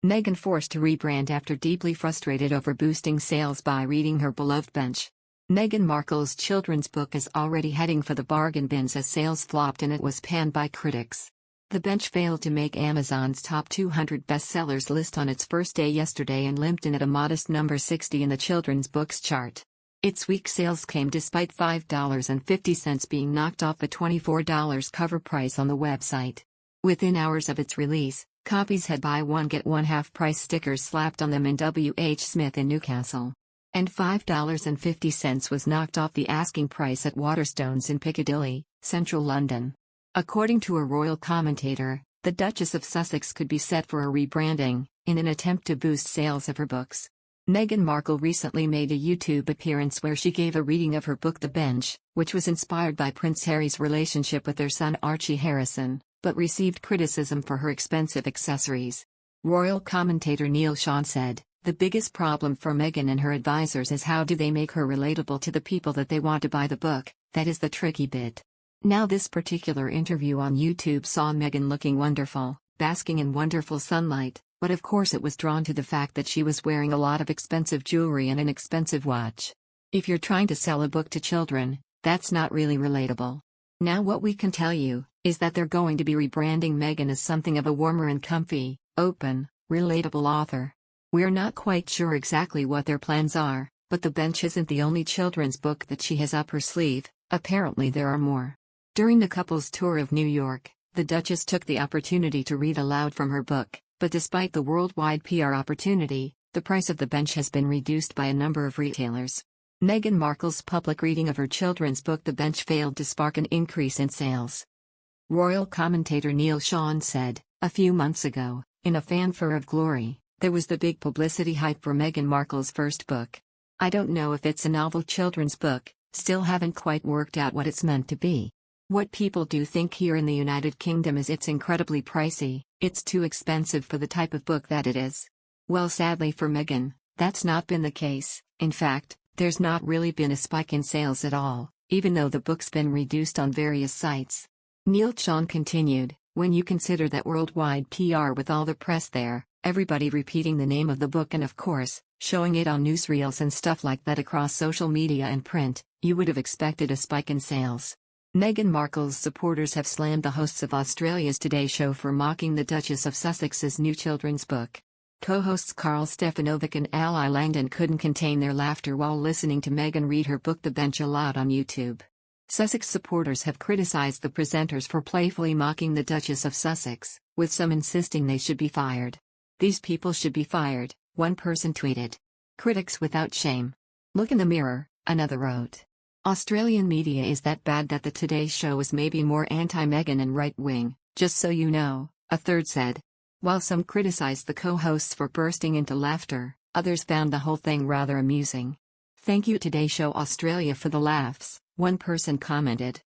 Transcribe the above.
Meghan forced to rebrand after deeply frustrated over boosting sales by reading her beloved Bench. Meghan Markle's children's book is already heading for the bargain bins as sales flopped and it was panned by critics. The Bench failed to make Amazon's top 200 bestsellers list on its first day yesterday and limped in at a modest number 60 in the children's books chart. Its weak sales came despite $5.50 being knocked off the $24 cover price on the website. Within hours of its release, copies had buy one get one half price stickers slapped on them in W.H. Smith in Newcastle. And $5.50 was knocked off the asking price at Waterstones in Piccadilly, central London. According to a royal commentator, the Duchess of Sussex could be set for a rebranding, in an attempt to boost sales of her books. Meghan Markle recently made a YouTube appearance where she gave a reading of her book The Bench, which was inspired by Prince Harry's relationship with their son Archie Harrison, but received criticism for her expensive accessories. Royal commentator Neil Sean said, "The biggest problem for Meghan and her advisors is how do they make her relatable to the people that they want to buy the book. That is the tricky bit." Now this particular interview on YouTube saw Meghan looking wonderful, basking in wonderful sunlight, but of course it was drawn to the fact that she was wearing a lot of expensive jewelry and an expensive watch. If you're trying to sell a book to children, that's not really relatable. Now what we can tell you, is that they're going to be rebranding Meghan as something of a warmer and comfy, open, relatable author. We're not quite sure exactly what their plans are, but The Bench isn't the only children's book that she has up her sleeve, apparently there are more. During the couple's tour of New York, the Duchess took the opportunity to read aloud from her book, but despite the worldwide PR opportunity, the price of The Bench has been reduced by a number of retailers. Meghan Markle's public reading of her children's book The Bench failed to spark an increase in sales. Royal commentator Neil Sean said, "A few months ago, in a fanfare of glory, there was the big publicity hype for Meghan Markle's first book. I don't know if it's a novel children's book, still haven't quite worked out what it's meant to be. What people do think here in the United Kingdom is it's incredibly pricey, it's too expensive for the type of book that it is." Well, sadly for Meghan, that's not been the case. In fact, there's not really been a spike in sales at all, even though the book's been reduced on various sites. Neil Sean continued, "When you consider that worldwide PR with all the press there, everybody repeating the name of the book and of course, showing it on newsreels and stuff like that across social media and print, you would have expected a spike in sales." Meghan Markle's supporters have slammed the hosts of Australia's Today Show for mocking the Duchess of Sussex's new children's book. Co-hosts Carl Stefanovic and Ally Langdon couldn't contain their laughter while listening to Meghan read her book The Bench aloud on YouTube. Sussex supporters have criticized the presenters for playfully mocking the Duchess of Sussex, with some insisting they should be fired. "These people should be fired," one person tweeted. "Critics without shame. Look in the mirror," another wrote. "Australian media is that bad that the Today Show is maybe more anti-Meghan and right-wing, just so you know," a third said. While some criticized the co-hosts for bursting into laughter, others found the whole thing rather amusing. "Thank you Today Show Australia for the laughs," one person commented.